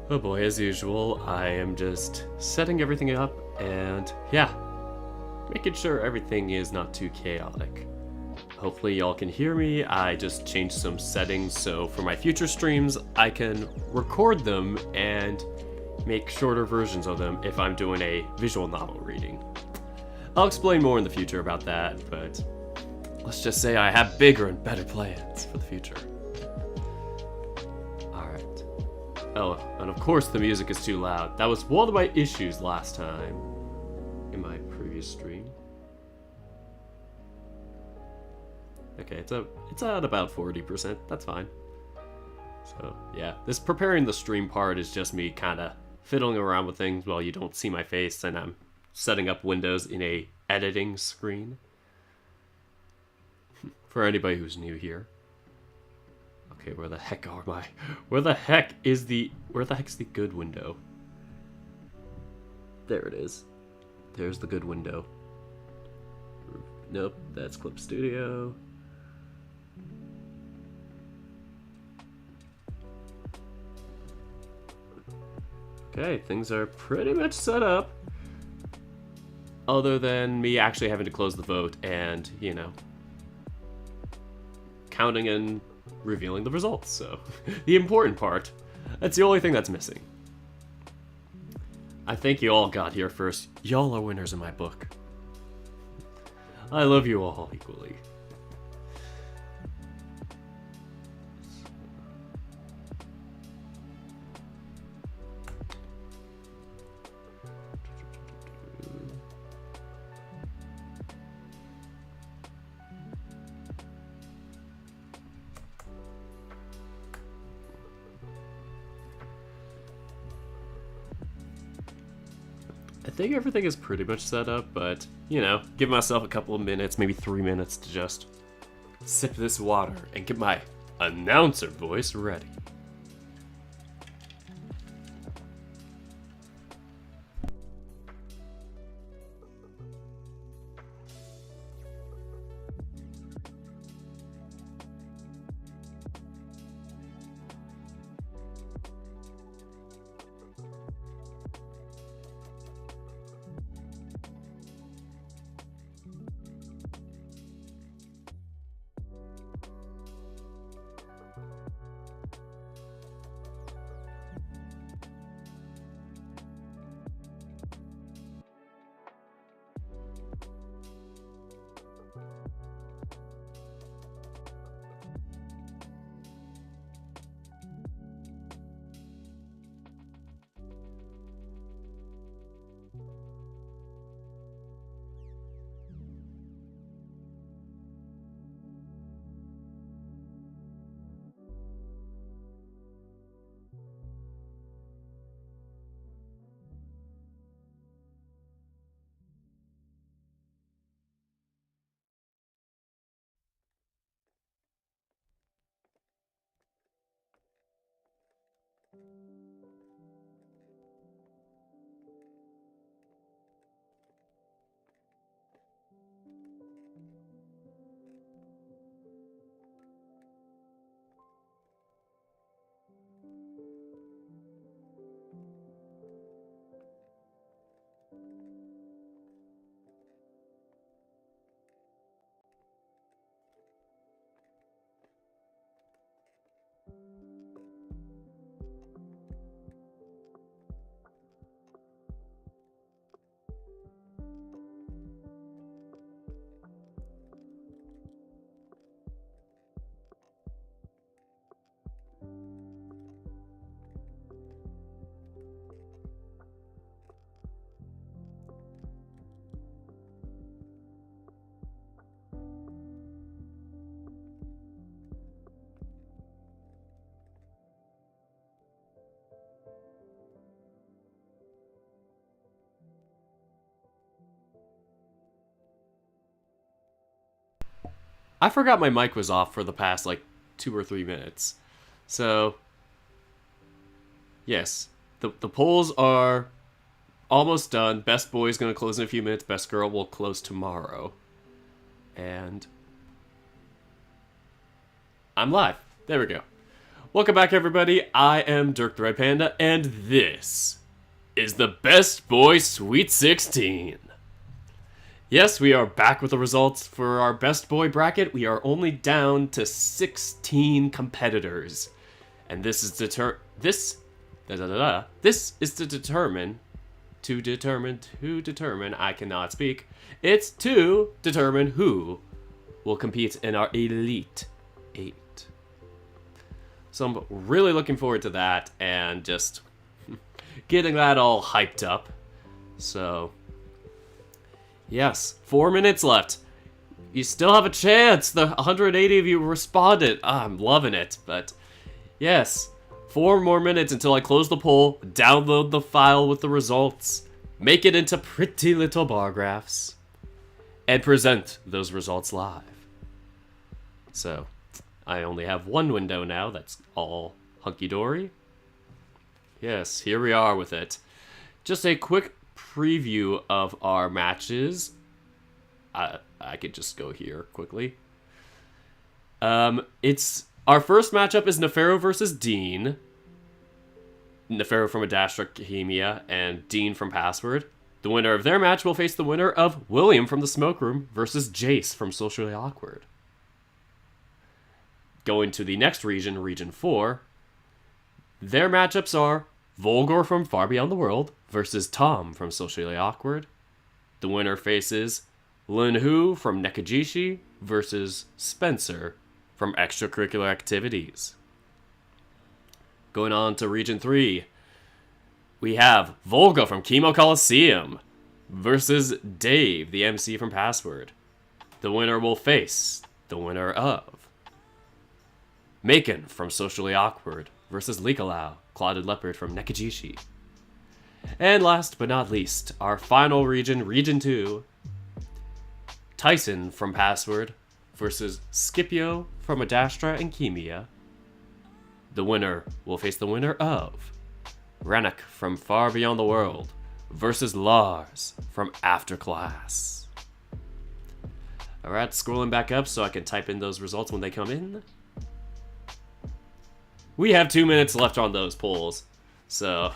Oh boy, as usual, I am just setting everything up and, yeah, making sure everything is not too chaotic. Hopefully y'all can hear me. I just changed some settings so for my future streams, I can record them and make shorter versions of them if I'm doing a visual novel reading. I'll explain more in the future about that, but let's just say I have bigger and better plans for the future. Alright. Oh, and of course the music is too loud. That was one of my issues last time in my previous stream. Okay, it's at about 40%. That's fine. So, yeah. This preparing the stream part is just me kind of fiddling around with things while you don't see my face and I'm setting up windows in a editing screen. For anybody who's new here. Okay, where the heck am I? Where the heck's the good window? There it is. There's the good window. Nope, that's Clip Studio. Okay, things are pretty much set up. Other than me actually having to close the vote and, you know, counting and revealing the results. So, the important part. That's the only thing that's missing. I think you all got here first. Y'all are winners in my book. I love you all equally. I think everything is pretty much set up, but, you know, give myself a couple of minutes, maybe 3 minutes to just sip this water and get my announcer voice ready. I forgot my mic was off for the past, like, 2 or 3 minutes. So, yes, the polls are almost done. Best boy is going to close in a few minutes. Best girl will close tomorrow. And I'm live. There we go. Welcome back, everybody. I am Dirk the Red Panda, and this is the Best Boy Sweet 16. Yes, we are back with the results for our Best Boy bracket. We are only down to 16 competitors, and this is to determine. I cannot speak. It's to determine who will compete in our Elite 8. So I'm really looking forward to that and just getting that all hyped up. So, yes, 4 minutes left. You still have a chance. The 180 of you responded. I'm loving it. But, yes, 4 more minutes until I close the poll, download the file with the results, make it into pretty little bar graphs, and present those results live. So, I only have one window now that's all hunky-dory. Yes, here we are with it. Just a quick preview of our matches. I could just go here quickly. It's our first matchup is Nefero versus Dean. Nefero from Adastra and Dean from Password. The winner of their match will face the winner of William from the Smoke Room versus Jace from Socially Awkward. Going to the next region, Region 4, their matchups are Volgor from Far Beyond the World versus Tom from Socially Awkward. The winner faces Linhu from Nekajishi versus Spencer from Extracurricular Activities. Going on to Region 3, we have Volga from Chemo Coliseum versus Dave, the MC from Password. The winner will face the winner of Macon from Socially Awkward versus Likalau, Clouded Leopard from Nekajishi. And last but not least, our final region, Region 2, Tyson from Password versus Scipio from Adastra and Chemia. The winner will face the winner of Renok from Far Beyond the World versus Lars from After Class. Alright, scrolling back up so I can type in those results when they come in. We have 2 minutes left on those polls, so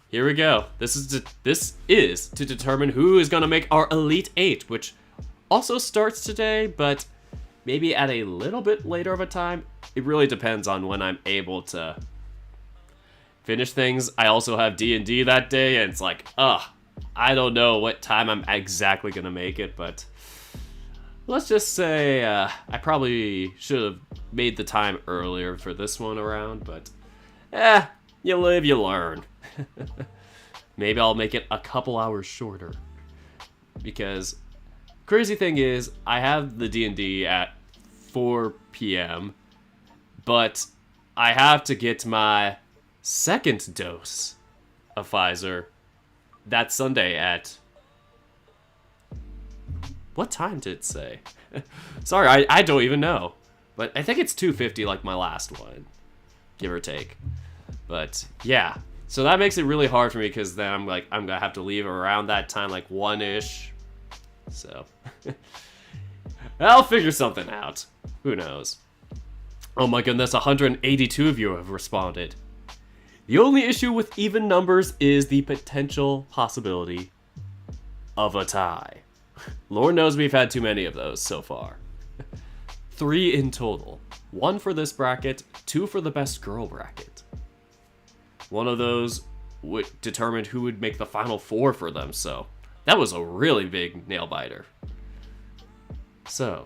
here we go. This is to determine who is going to make our Elite 8, which also starts today, but maybe at a little bit later of a time. It really depends on when I'm able to finish things. I also have D&D that day, and it's like, I don't know what time I'm exactly going to make it, but let's just say I probably should have made the time earlier for this one around, but you live, you learn. Maybe I'll make it a couple hours shorter. Because crazy thing is, I have the D&D at 4 p.m., but I have to get my second dose of Pfizer that Sunday at... What time did it say? Sorry, I don't even know. But I think it's 2:50 like my last one. Give or take. But, yeah. So that makes it really hard for me because then I'm going to have to leave around that time, like 1-ish. So, I'll figure something out. Who knows? Oh my goodness, 182 of you have responded. The only issue with even numbers is the potential possibility of a tie. Lord knows we've had too many of those so far. 3 in total. 1 for this bracket, 2 for the best girl bracket. One of those determined who would make the final 4 for them, so that was a really big nail biter. So,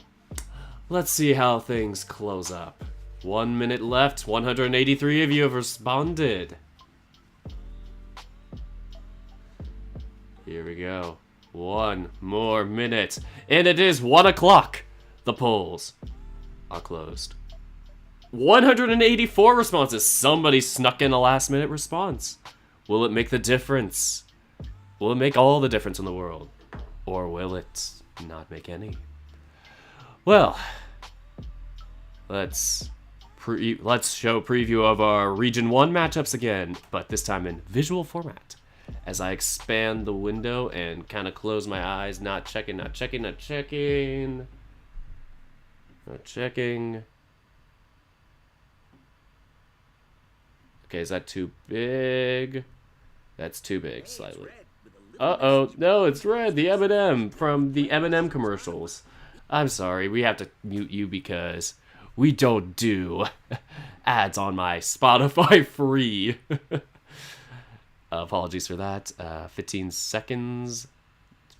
let's see how things close up. 1 minute left, 183 of you have responded. Here we go. 1 more minute, and it is 1 o'clock. The polls are closed. 184 responses. Somebody snuck in a last minute response. Will it make the difference? Will it make all the difference in the world? Or will it not make any? Well, let's show a preview of our Region 1 matchups again, but this time in visual format. As I expand the window and kind of close my eyes, not checking. Okay, is that too big? That's too big, slightly. Uh-oh, no, it's red, the M&M from the M&M commercials. I'm sorry, we have to mute you because we don't do ads on my Spotify free. Apologies for that. 15 seconds.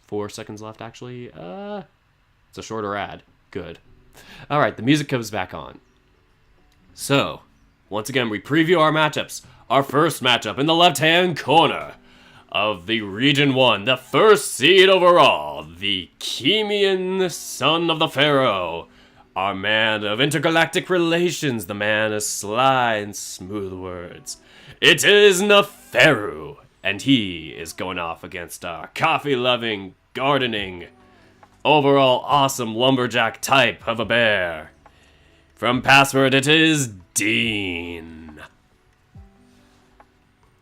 4 seconds left, actually. It's a shorter ad. Good. All right, the music comes back on. So, once again, we preview our matchups. Our first matchup in the left-hand corner of the Region 1, the first seed overall, the Chemian son of the Pharaoh, our man of intergalactic relations, the man of sly and smooth words. It is Neferu, and he is going off against our coffee-loving, gardening, overall awesome lumberjack type of a bear. From Password, it is Dean.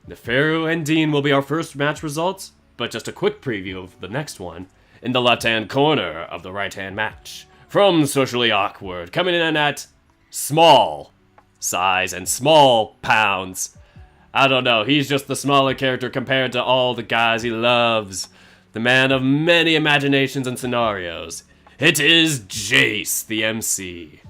Neferu and Dean will be our first match results, but just a quick preview of the next one. In the left-hand corner of the right-hand match, from Socially Awkward, coming in at small size and small pounds. I don't know, he's just the smaller character compared to all the guys he loves. The man of many imaginations and scenarios. It is Jace, the MC.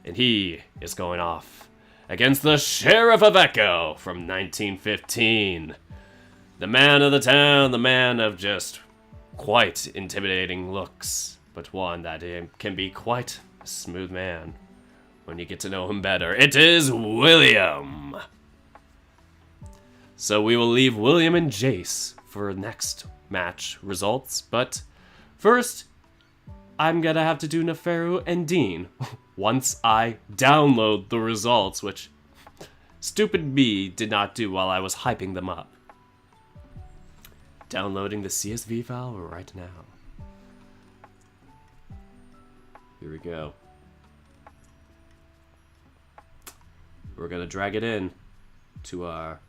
And he is going off against the Sheriff of Echo from 1915. The man of the town, the man of just quite intimidating looks, but one that can be quite a smooth man when you get to know him better. It is William. So we will leave William and Jace for next match results, but first, I'm gonna have to do Neferu and Dean once I download the results, which stupid me did not do while I was hyping them up. Downloading the CSV file right now. Here we go. We're gonna drag it in to our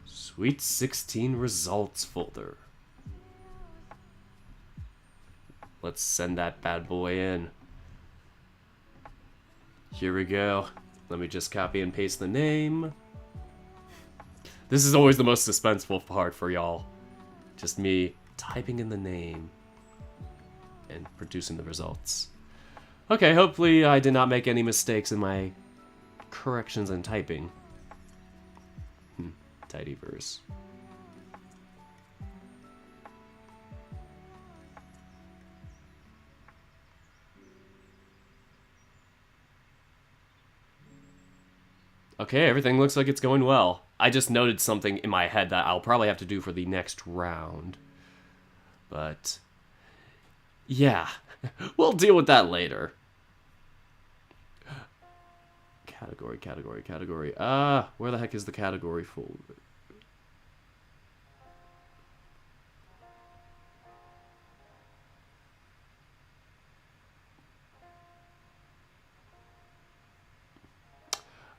Sweet 16 results folder. Let's send that bad boy in. Here we go. Let me just copy and paste the name. This is always the most suspenseful part for y'all. Just me typing in the name and producing the results. Okay, hopefully I did not make any mistakes in my corrections and typing. Tidyverse. Okay, everything looks like it's going well. I just noted something in my head that I'll probably have to do for the next round. But yeah, we'll deal with that later. Category. Where the heck is the category folder?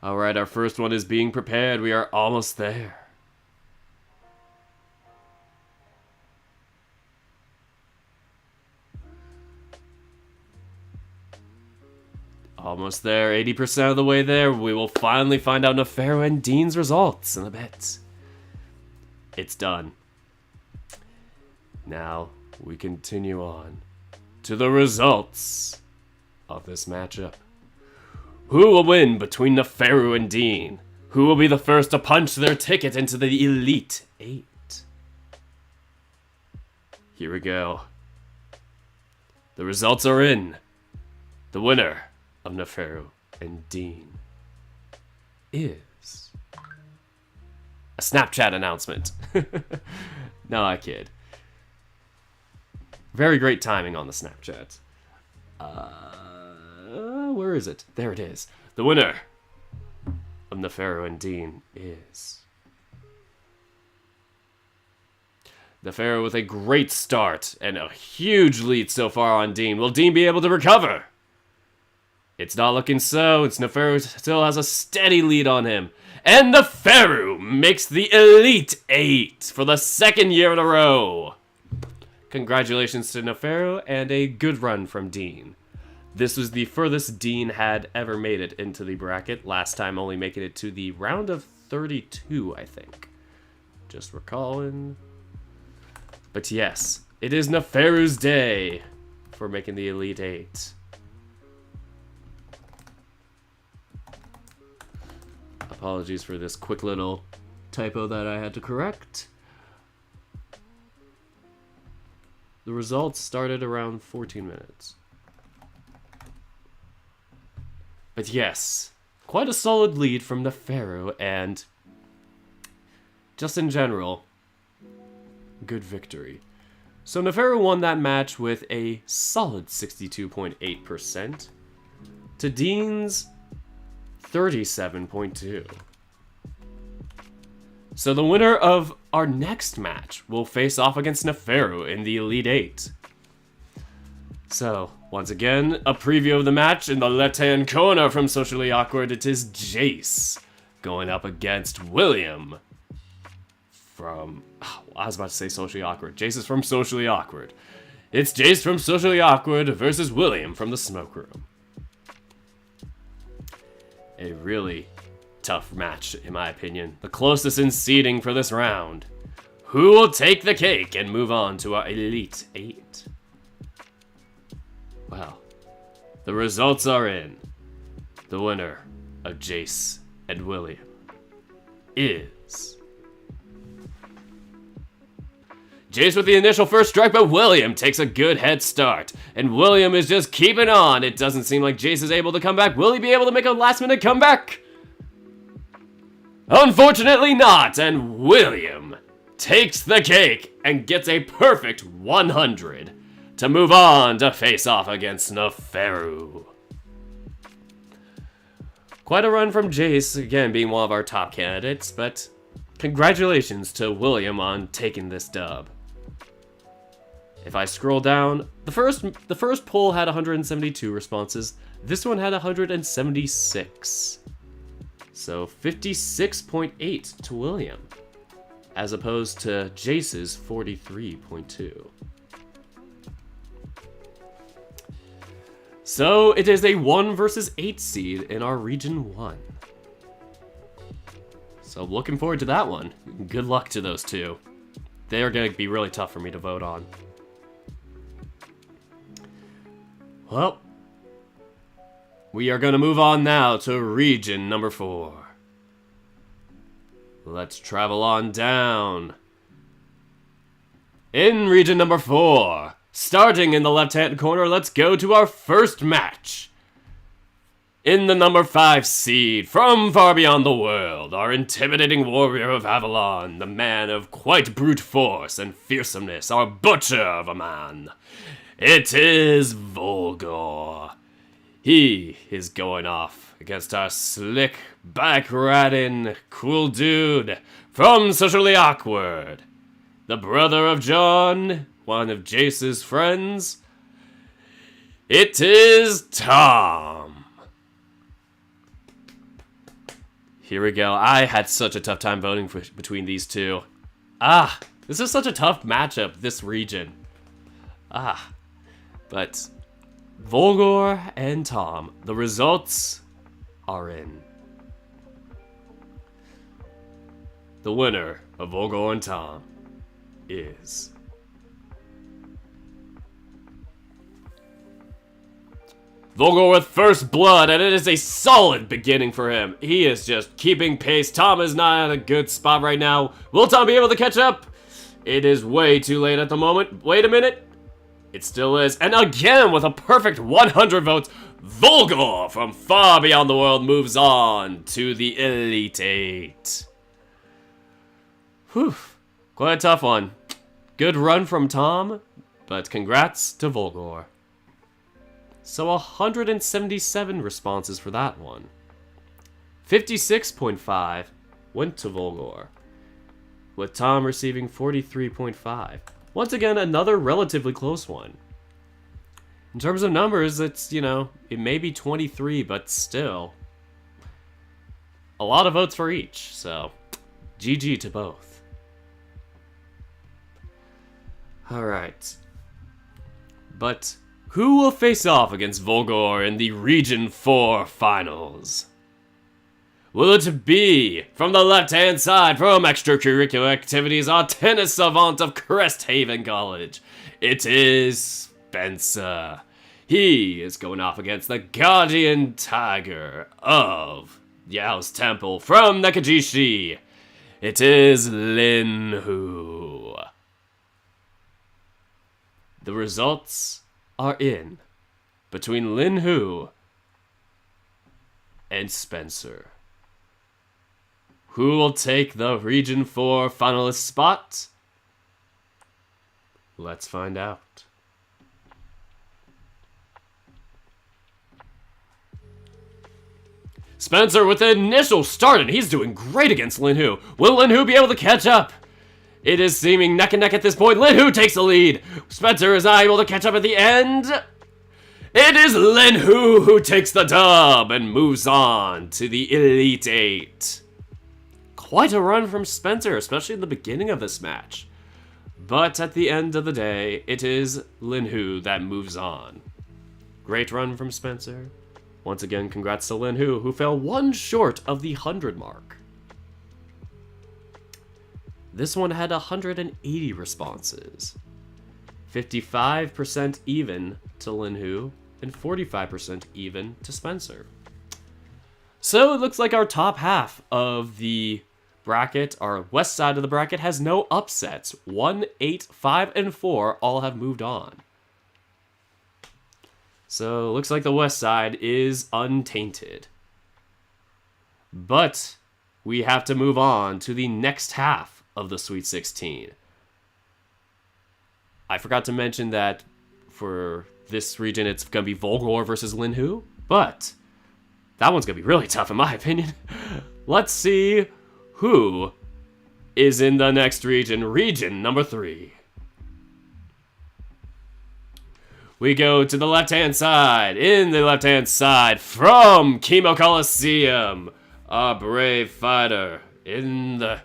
Alright, our first one is being prepared. We are almost there. Almost there, 80% of the way there. We will finally find out Neferu and Dean's results in a bit. It's done. Now, we continue on to the results of this matchup. Who will win between Neferu and Dean? Who will be the first to punch their ticket into the Elite 8? Here we go. The results are in. The winner of Neferu and Dean is a Snapchat announcement. No, I kid. Very great timing on the Snapchat. Where is it? There it is. The winner of Neferu and Dean is Neferu with a great start and a huge lead so far on Dean. Will Dean be able to recover? It's not looking so. It's Neferu still has a steady lead on him. And Neferu makes the Elite 8 for the second year in a row. Congratulations to Neferu and a good run from Dean. This was the furthest Dean had ever made it into the bracket. Last time only making it to the round of 32, I think. Just recalling. But yes, it is Neferu's day for making the Elite Eight. Apologies for this quick little typo that I had to correct. The results started around 14 minutes. But yes, quite a solid lead from Neferu, and just in general, good victory. So Neferu won that match with a solid 62.8% to Dean's 37.2%. So the winner of our next match will face off against Neferu in the Elite Eight. So, once again, a preview of the match. In the left-hand corner from Socially Awkward, it is Jace going up against William from... I was about to say Socially Awkward. Jace is from Socially Awkward. It's Jace from Socially Awkward versus William from the Smoke Room. A really tough match, in my opinion. The closest in seeding for this round. Who will take the cake and move on to our Elite Eight? Well, the results are in. The winner of Jace and William is... Jace with the initial first strike, but William takes a good head start. And William is just keeping on. It doesn't seem like Jace is able to come back. Will he be able to make a last-minute comeback? Unfortunately not, and William takes the cake and gets a perfect 100 to move on to face off against Neferu. Quite a run from Jace, again being one of our top candidates, but congratulations to William on taking this dub. If I scroll down, the first poll had 172 responses. This one had 176. So 56.8 to William, as opposed to Jace's 43.2. So it is a 1 versus 8 seed in our Region 1. So looking forward to that one. Good luck to those two. They are going to be really tough for me to vote on. Well, we are going to move on now to Region number 4. Let's travel on down. In Region number 4, starting in the left-hand corner, let's go to our first match. In the number 5 seed, from far beyond the world, our intimidating warrior of Avalon, the man of quite brute force and fearsomeness, our butcher of a man. It is Volgor. He is going off against our slick, back-ratting, cool dude from Socially Awkward. The brother of John, one of Jace's friends. It is Tom. Here we go. I had such a tough time voting between these two. This is such a tough matchup, this region. But Volgor and Tom, the results are in. The winner of Volgor and Tom is Volgor with first blood, and it is a solid beginning for him. He is just keeping pace. Tom is not at a good spot right now. Will Tom be able to catch up? It is way too late at the moment. Wait a minute. It still is. And again, with a perfect 100 votes, Volgor from far beyond the world moves on to the Elite Eight. Whew. Quite a tough one. Good run from Tom, but congrats to Volgor. So 177 responses for that one. 56.5 went to Volgor, with Tom receiving 43.5. Once again, another relatively close one. In terms of numbers, it's, it may be 23, but still a lot of votes for each, so GG to both. Alright. But Who will face off against Volgor in the Region 4 finals? Will it be from the left-hand side from extracurricular activities our tennis savant of Cresthaven College? It is Spencer. He is going off against the Guardian Tiger of Yao's Temple from Nakajishi. It is Lin Hu. The results are in between Lin Hu and Spencer. Who will take the Region 4 finalist spot? Let's find out. Spencer with the initial start, and he's doing great against Lin Hu. Will Lin Hu be able to catch up? It is seeming neck and neck at this point. Lin Hu takes the lead. Spencer is not able to catch up at the end. It is Lin Hu who takes the dub and moves on to the Elite 8. Quite a run from Spencer, especially in the beginning of this match. But at the end of the day, it is Lin Hu that moves on. Great run from Spencer. Once again, congrats to Lin Hu, who fell one short of the 100 mark. This one had 180 responses. 55% even to Lin Hu, and 45% even to Spencer. So it looks like our top half of the bracket, our west side of the bracket, has no upsets. 1, 8, 5, and 4 all have moved on. So it looks like the west side is untainted. But we have to move on to the next half of the Sweet 16. I forgot to mention that for this region it's going to be Volgor versus Lin Hu, but that one's going to be really tough in my opinion. Let's see who is in the next region, region number 3. We go to the left-hand side. In the left-hand side, from Chemo Coliseum, a brave fighter. In the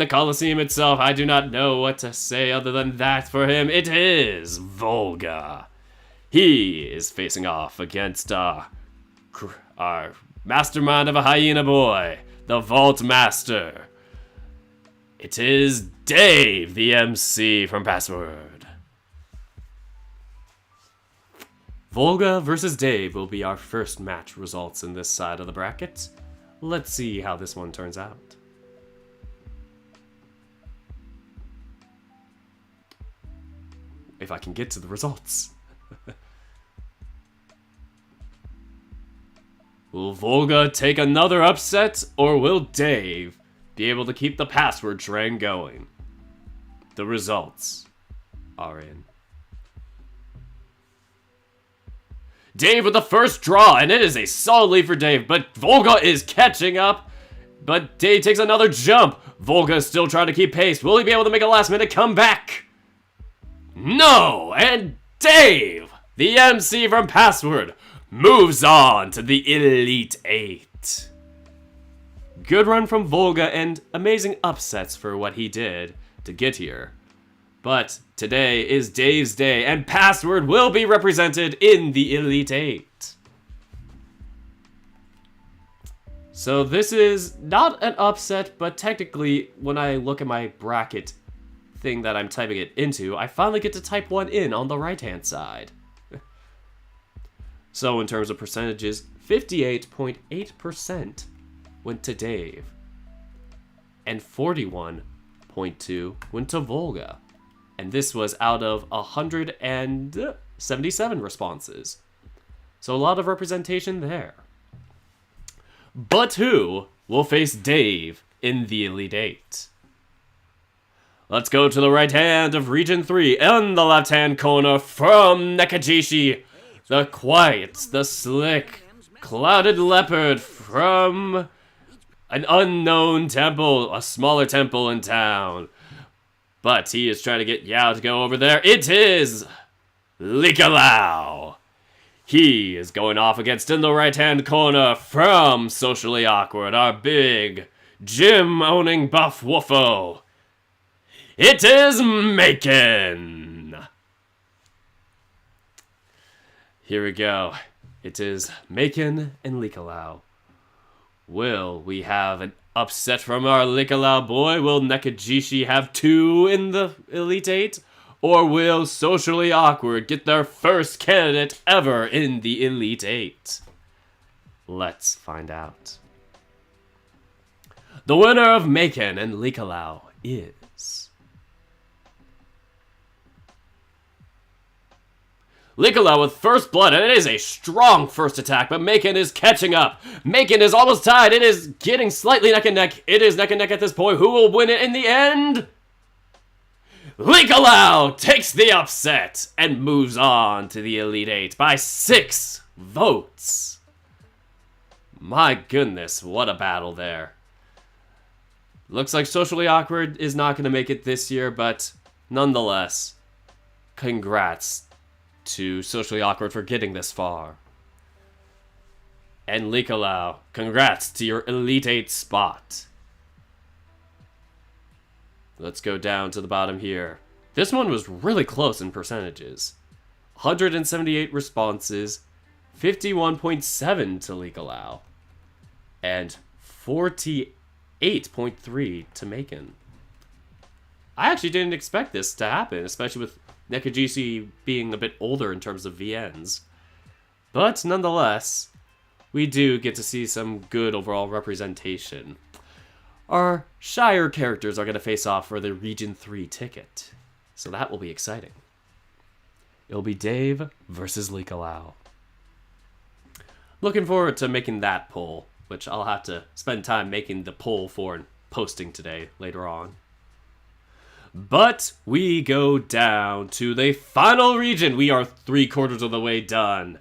Coliseum itself, I do not know what to say other than that for him. It is Volga. He is facing off against our mastermind of a hyena boy, the Vault Master. It is Dave, the MC from Password. Volga versus Dave will be our first match results in this side of the bracket. Let's see how this one turns out. If I can get to the results. Will Volga take another upset, or will Dave be able to keep the password train going? The results are in. Dave with the first draw, and it is a solid lead for Dave, but Volga is catching up. But Dave takes another jump. Volga is still trying to keep pace. Will he be able to make a last-minute comeback? No! And Dave, the MC from Password, moves on to the Elite 8. Good run from Volga and amazing upsets for what he did to get here. But today is Dave's day, and Password will be represented in the Elite 8. So this is not an upset, but technically, when I look at my bracket thing that I'm typing it into, I finally get to type one in on the right-hand side. So in terms of percentages, 58.8% went to Dave, and 41.2% went to Volga. And this was out of 177 responses. So a lot of representation there. But who will face Dave in the Elite 8? Let's go to the right hand of Region 3. In the left hand corner from Nakajishi, the quiet, the slick, clouded leopard from an unknown temple, a smaller temple in town. But he is trying to get Yao to go over there. It is Likalau. He is going off against, in the right-hand corner from Socially Awkward, our big gym-owning buff woofo. It is Macon. Here we go. It is Maken and Likalau. Will we have an upset from our Likalau boy? Will Nekajishi have 2 in the Elite 8? Or will Socially Awkward get their first candidate ever in the Elite 8? Let's find out. The winner of Maken and Likalau is Likalau with first blood, and it is a strong first attack, but Maken is catching up. Maken is almost tied. It is getting slightly neck and neck. It is neck and neck at this point. Who will win it in the end? Likalau takes the upset and moves on to the Elite 8 by 6 votes. My goodness, what a battle there. Looks like Socially Awkward is not going to make it this year, but nonetheless, congrats to Socially Awkward for getting this far. And Likalau, congrats to your Elite 8 spot. Let's go down to the bottom here. This one was really close in percentages. 178 responses, 51.7 to Likalau, and 48.3 to Maken. I actually didn't expect this to happen, especially with Nekajishi being a bit older in terms of VNs. But nonetheless, we do get to see some good overall representation. Our Shire characters are going to face off for the Region 3 ticket, so that will be exciting. It'll be Dave versus Likalau. Looking forward to making that poll, which I'll have to spend time making the poll for and posting today later on. But we go down to the final region. We are 3/4 of the way done.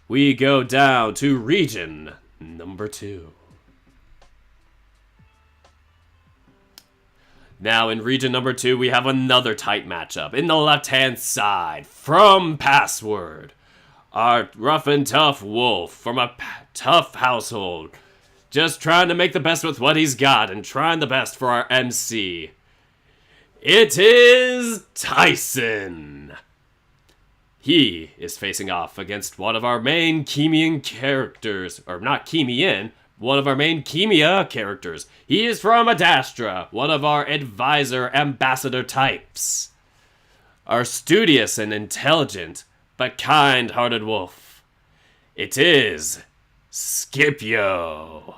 We go down to region number 2. Now in region number 2, we have another tight matchup. In the left-hand side, from Password, our rough and tough wolf from a tough household. Just trying to make the best with what he's got and trying the best for our MC. It is Tyson. He is facing off against one of our main Kemian characters, or not Kemian, one of our main Kemia characters. He is from Adastra, one of our advisor ambassador types. Our studious and intelligent, but kind-hearted wolf. It is Scipio.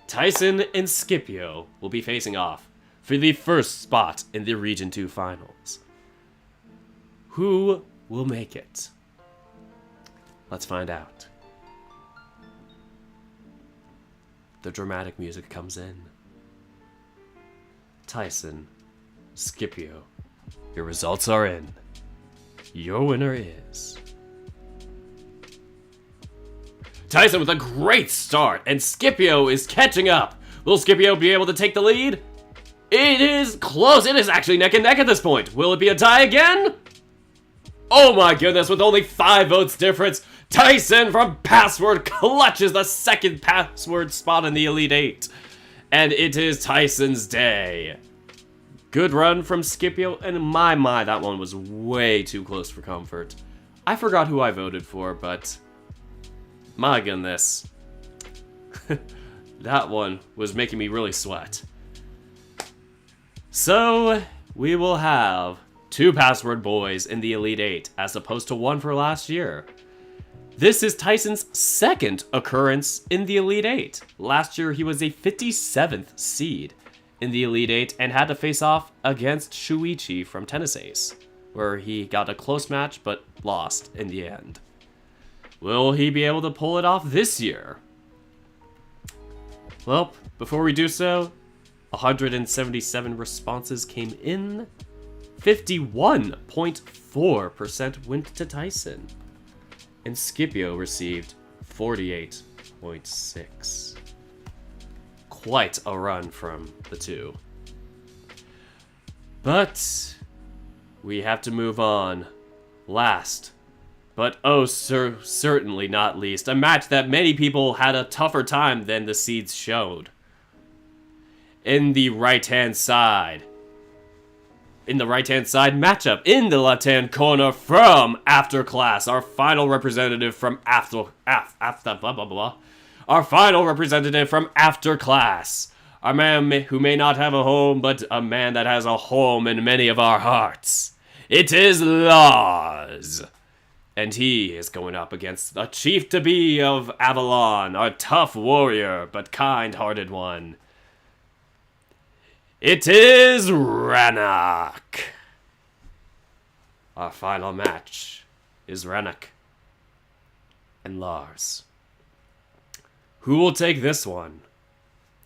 Tyson and Scipio will be facing off for the first spot in the Region 2 finals. Who will make it? Let's find out. The dramatic music comes in. Tyson, Scipio, your results are in. Your winner is Tyson with a great start, and Scipio is catching up. Will Scipio be able to take the lead? It is close. It is actually neck and neck at this point. Will it be a tie again? Oh my goodness, with only 5 votes difference, Tyson from Password clutches the second Password spot in the Elite 8. And it is Tyson's day. Good run from Scipio, and in my mind, that one was way too close for comfort. I forgot who I voted for, but my goodness. That one was making me really sweat. So, we will have 2 Password boys in the Elite 8, as opposed to 1 for last year. This is Tyson's second occurrence in the Elite 8. Last year, he was a 57th seed in the Elite 8 and had to face off against Shuichi from Tennis Ace, where he got a close match but lost in the end. Will he be able to pull it off this year? Well, before we do so, 177 responses came in. 51.4% went to Tyson. And Scipio received 48.6. Quite a run from the two. But we have to move on. Last, but oh certainly not least, a match that many people had a tougher time than the seeds showed. In the right-hand side, in the right-hand side matchup. In the left-hand corner from After Class, our final representative from After blah blah blah. Our final representative from After Class. A man who may not have a home, but a man that has a home in many of our hearts. It is Lars. And he is going up against the chief-to-be of Avalon, a tough warrior, but kind-hearted one. It is Rannoch. Our final match is Rannoch and Lars. Who will take this one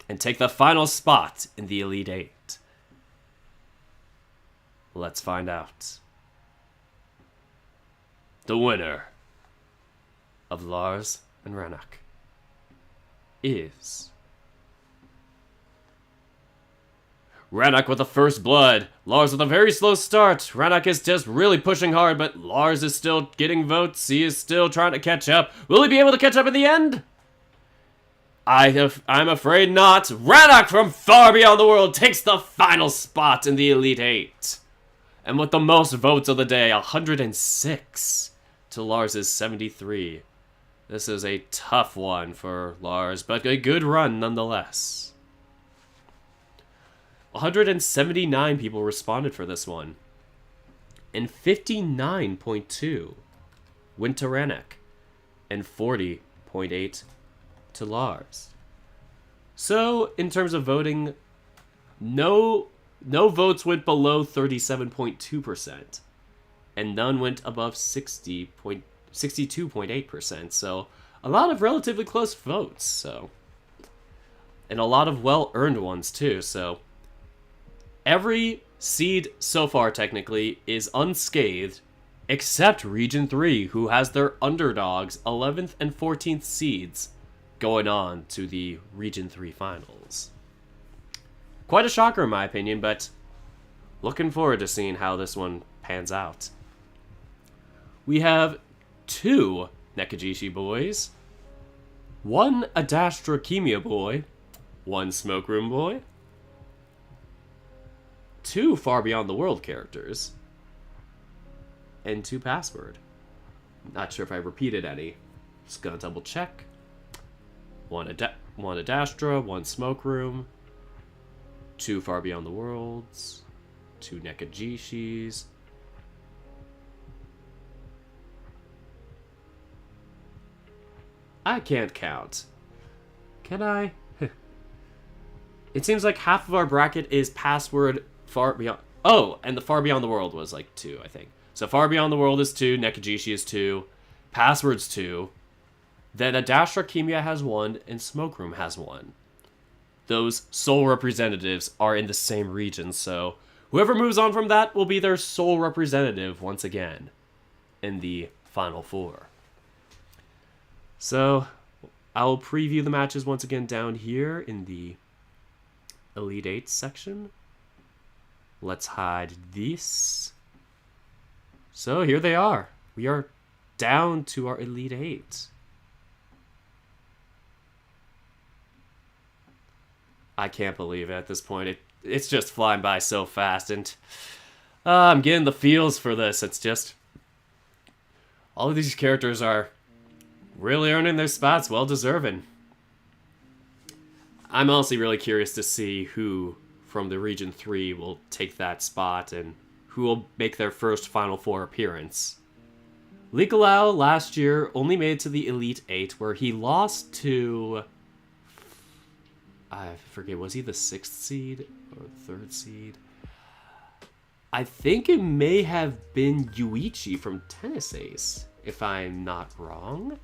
and take the final spot in the Elite Eight? Let's find out. The winner of Lars and Rannoch is Rannoch with the first blood. Lars with a very slow start. Rannoch is just really pushing hard, but Lars is still getting votes. He is still trying to catch up. Will he be able to catch up in the end? I'm afraid not. Rannoch from far beyond the world takes the final spot in the Elite Eight. And with the most votes of the day, 106 to Lars's 73. This is a tough one for Lars, but a good run nonetheless. 179 people responded for this one. And 59.2 went to Rannoch. And 40.8 to Lars. So, in terms of voting, no votes went below 37.2%. And none went above 62.8%. So, a lot of relatively close votes. So, and a lot of well-earned ones, too. So, every seed so far, technically, is unscathed, except Region 3, who has their underdogs, 11th and 14th seeds, going on to the Region 3 finals. Quite a shocker, in my opinion, but looking forward to seeing how this one pans out. We have 2 Nekajishi boys, 1 Adastrakemia boy, 1 Smoke Room boy, 2 Far Beyond the World characters, and 2 Password. Not sure if I repeated any. Just gonna double check. 1 Adastra, 1 Smoke Room, 2 Far Beyond the Worlds, 2 Nekajishis. I can't count. Can I? It seems like half of our bracket is Password, Far Beyond... Oh, and the Far Beyond the World was like 2, I think. So Far Beyond the World is 2, Nekajishi is 2, Password's 2, then Adastrakemia has 1, and Smoke Room has 1. Those sole representatives are in the same region, so whoever moves on from that will be their sole representative once again in the Final Four. So, I'll preview the matches once again down here in the Elite 8 section. Let's hide this. So, here they are. We are down to our Elite 8. I can't believe it at this point. It's just flying by so fast, and I'm getting the feels for this. It's just... all of these characters are really earning their spots, well deserving. I'm honestly really curious to see who from the Region 3 will take that spot and who will make their first Final Four appearance. Licolau last year only made it to the Elite 8, where he lost to... I forget, was he the 6th seed or the 3rd seed? I think it may have been Yuichi from Tennis Ace, if I'm not wrong.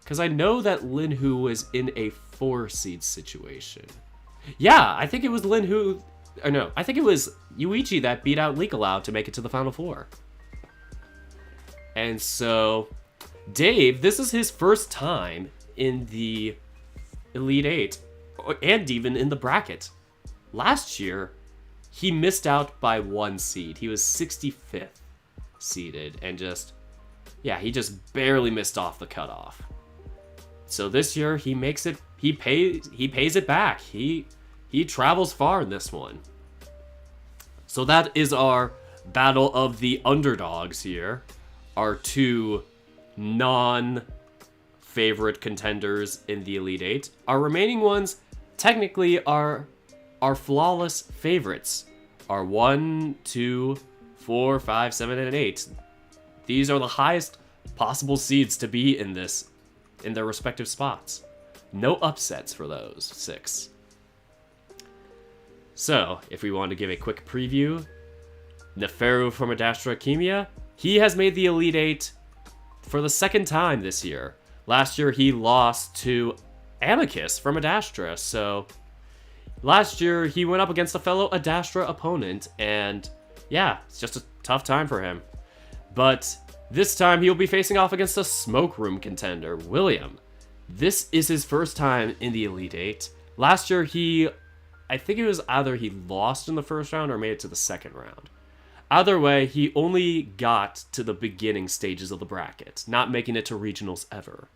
Because I know that Linhu was in a 4-seed situation. Yeah, I think it was Linhu... Or no, I think it was Yuichi that beat out Licolau to make it to the Final Four. And so, Dave, this is his first time in the Elite 8, and even in the bracket. Last year, he missed out by 1 seed. He was 65th seeded, and he just barely missed off the cutoff. So this year, he makes it, he pays it back. He travels far in this one. So that is our battle of the underdogs here. Our two non-favorite contenders in the Elite Eight. Our remaining ones technically are our flawless favorites. Our 1, 2, 4, 5, 7, and 8. These are the highest possible seeds to be in their respective spots. No upsets for those 6. So, if we want to give a quick preview, Neferu from Adastra Chemia, he has made the Elite Eight for the second time this year. Last year, he lost to Amicus from Adastra, so last year, he went up against a fellow Adastra opponent, and yeah, it's just a tough time for him. But this time, he'll be facing off against a Smoke Room contender, William. This is his first time in the Elite Eight. Last year, I think it was either he lost in the first round or made it to the second round. Either way, he only got to the beginning stages of the bracket, not making it to regionals ever.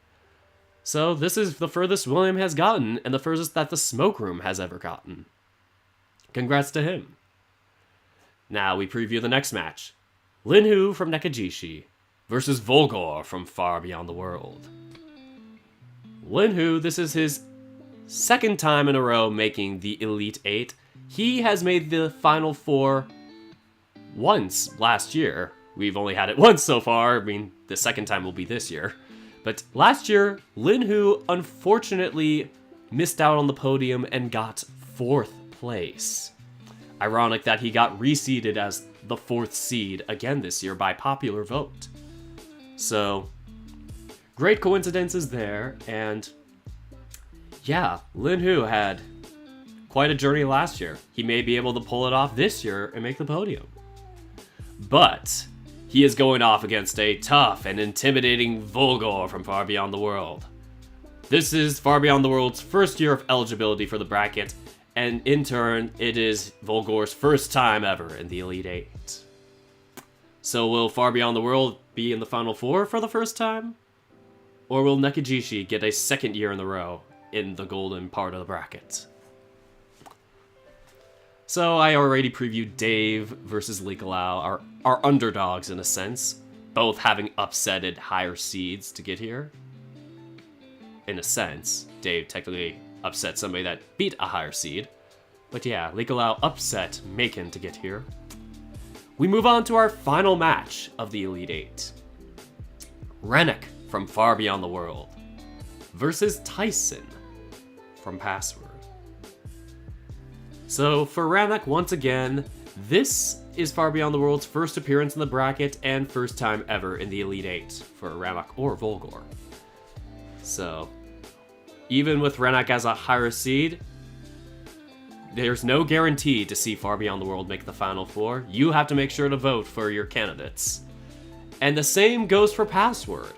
So this is the furthest William has gotten, and the furthest that the Smoke Room has ever gotten. Congrats to him. Now we preview the next match. Linhu from Nekajishi versus Volgor from Far Beyond the World. Linhu, this is his second time in a row making the Elite Eight. He has made the Final Four once last year. We've only had it once so far. I mean, the second time will be this year. But last year, Linhu unfortunately missed out on the podium and got 4th place. Ironic that he got reseeded as the 4th seed again this year by popular vote. So, great coincidences there, and yeah, Linhu had quite a journey last year. He may be able to pull it off this year and make the podium. But he is going off against a tough and intimidating Volgor from Far Beyond the World. This is Far Beyond the World's first year of eligibility for the bracket, and in turn, it is Volgor's first time ever in the Elite Eight. So will Far Beyond the World be in the Final Four for the first time? Or will Nekajishi get a second year in a row in the golden part of the bracket? So I already previewed Dave versus Likalau, our underdogs in a sense, both having upsetted higher seeds to get here. In a sense, Dave technically upset somebody that beat a higher seed. But yeah, Likalau upset Macon to get here. We move on to our final match of the Elite Eight. Rennick from Far Beyond the World versus Tyson from Password. So for Rennick, once again, this is Far Beyond the World's first appearance in the bracket and first time ever in the Elite Eight for Rennick or Volgor. So, even with Rennick as a higher seed, there's no guarantee to see Far Beyond the World make the Final Four. You have to make sure to vote for your candidates. And the same goes for Password.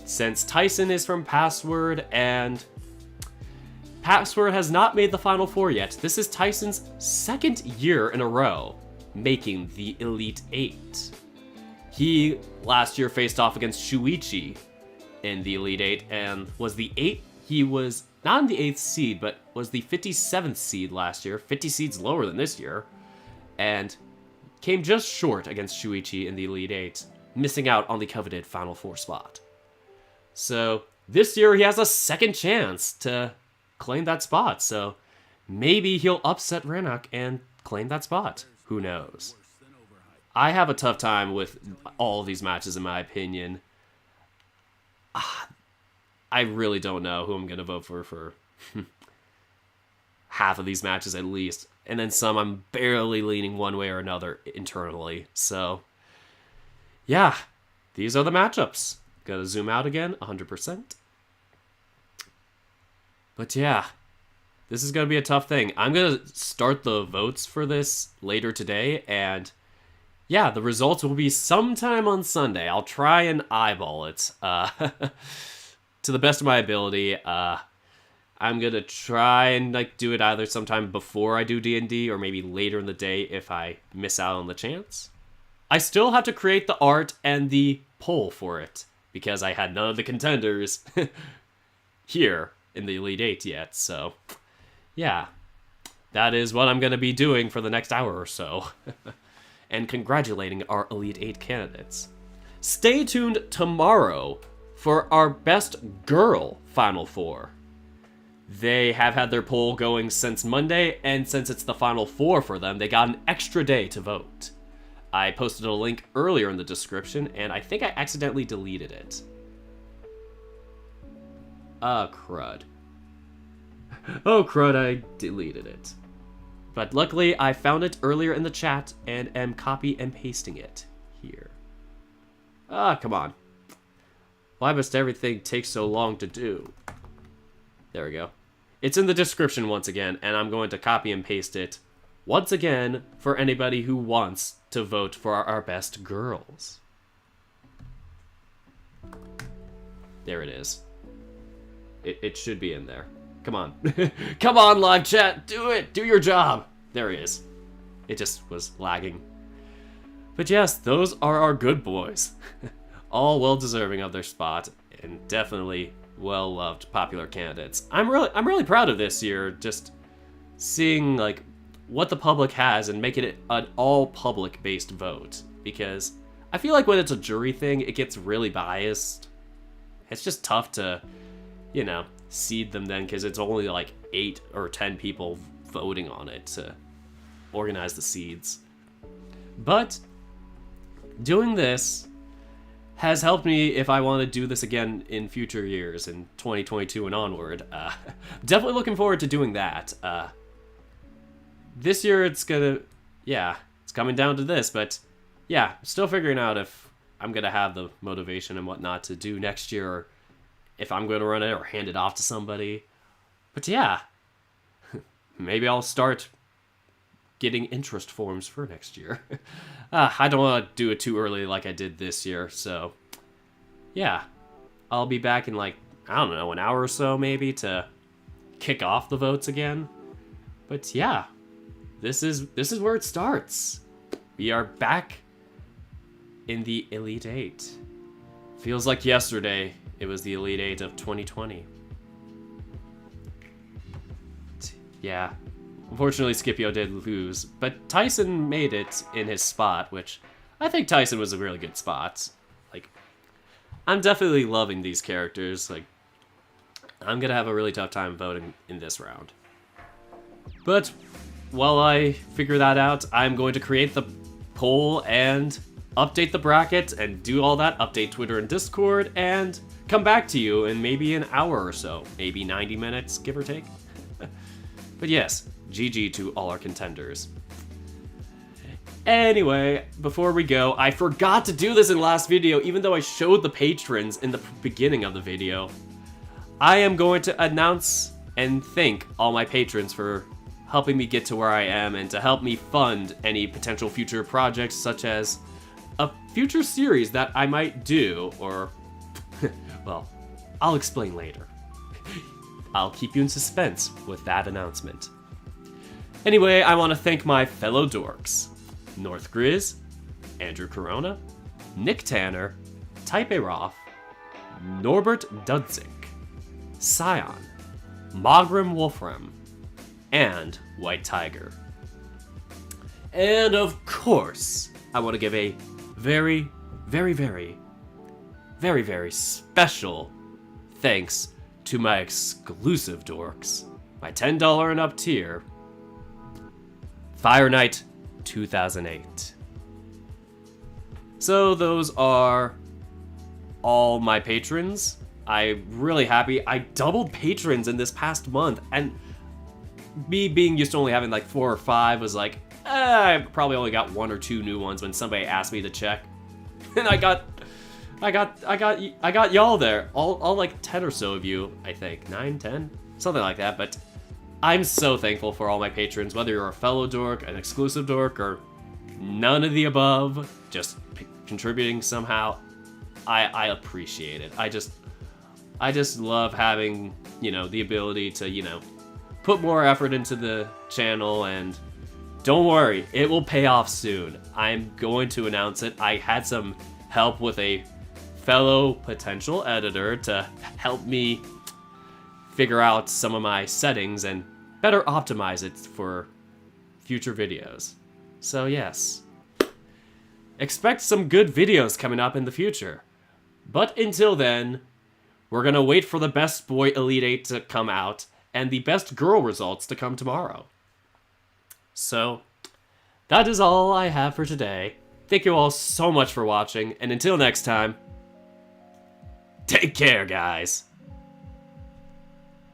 Since Tyson is from Password and Password has not made the Final Four yet, this is Tyson's second year in a row making the Elite Eight. He last year faced off against Shuichi in the Elite Eight and was the 8th. He was not in the 8th seed, but was the 57th seed last year, 50 seeds lower than this year, and came just short against Shuichi in the Elite Eight, missing out on the coveted Final Four spot. So this year he has a second chance to claim that spot, so maybe he'll upset Renok and claim that spot. Who knows? I have a tough time with all of these matches, in my opinion. I really don't know who I'm going to vote for half of these matches at least. And then some I'm barely leaning one way or another internally. So, yeah, these are the matchups. Gotta zoom out again, 100%. But yeah, this is going to be a tough thing. I'm going to start the votes for this later today, and yeah, the results will be sometime on Sunday. I'll try and eyeball it to the best of my ability. I'm going to try and do it either sometime before I do D&D or maybe later in the day if I miss out on the chance. I still have to create the art and the poll for it because I had none of the contenders here in the Elite Eight yet, so yeah. that is what I'm going to be doing for the next hour or so. And congratulating our Elite 8 candidates. Stay tuned tomorrow for our Best Girl Final Four. They have had their poll going since Monday, and since it's the Final Four for them, they got an extra day to vote. I posted a link earlier in the description, and I think I accidentally deleted it. Crud. Oh, crud, I deleted it. But luckily, I found it earlier in the chat and am copy and pasting it here. Come on. Why must everything take so long to do? There we go. It's in the description once again, and I'm going to copy and paste it once again for anybody who wants to vote for our best girls. There it is. It should be in there. Come on. Come on, live chat. Do it. Do your job. There he is. It just was lagging. But yes, those are our good boys. All well deserving of their spot, and definitely well-loved, popular candidates. I'm really proud of this year, just seeing like what the public has and making it an all-public-based vote. Because I feel like when it's a jury thing, it gets really biased. It's just tough to, you know, seed them then, because it's only like 8 or 10 people voting on it to organize the seeds. But doing this has helped me if I want to do this again in future years, in 2022 and onward. Definitely looking forward to doing that. This year it's coming down to this, but yeah, still figuring out if I'm gonna have the motivation and whatnot to do next year, or if I'm going to run it or hand it off to somebody. But yeah, maybe I'll start getting interest forms for next year. I don't want to do it too early like I did this year, so yeah, I'll be back in like, I don't know, an hour or so maybe to kick off the votes again. But yeah, this is where it starts. We are back in the Elite 8. Feels like yesterday it was the Elite 8 of 2020. Yeah. Unfortunately, Scipio did lose, but Tyson made it in his spot, which I think Tyson was a really good spot. Like, I'm definitely loving these characters. Like, I'm gonna have a really tough time voting in this round. But while I figure that out, I'm going to create the poll and update the bracket and do all that, update Twitter and Discord, and come back to you in maybe an hour or so, maybe 90 minutes, give or take. But yes, GG to all our contenders. Anyway, before we go, I forgot to do this in the last video, even though I showed the patrons in the beginning of the video. I am going to announce and thank all my patrons for helping me get to where I am and to help me fund any potential future projects, such as a future series that I might do, or, well, I'll explain later. I'll keep you in suspense with that announcement. Anyway, I want to thank my fellow dorks: North Grizz, Andrew Corona, Nick Tanner, Type A Roth, Norbert Dudzik, Scion, Mogram Wolfram, and White Tiger. And of course, I want to give a very, very, very, very, very special thanks to my exclusive dorks, my $10 and up tier, Fire Knight 2008. So those are all my patrons. I'm really happy. I doubled patrons in this past month, and me being used to only having like 4 or 5 was like, I probably only got 1 or 2 new ones when somebody asked me to check. And I got y'all there. All like 10 or so of you, I think. 9, 10? Something like that. But I'm so thankful for all my patrons, whether you're a fellow dork, an exclusive dork, or none of the above, just contributing somehow. I appreciate it. I just love having, you know, the ability to, you know, put more effort into the channel, and don't worry, it will pay off soon. I'm going to announce it. I had some help with a fellow potential editor to help me figure out some of my settings, and better optimize it for future videos. So yes, expect some good videos coming up in the future. But until then, we're gonna wait for the Best Boy Elite 8 to come out and the Best Girl results to come tomorrow. So, that is all I have for today. Thank you all so much for watching, and until next time, take care, guys.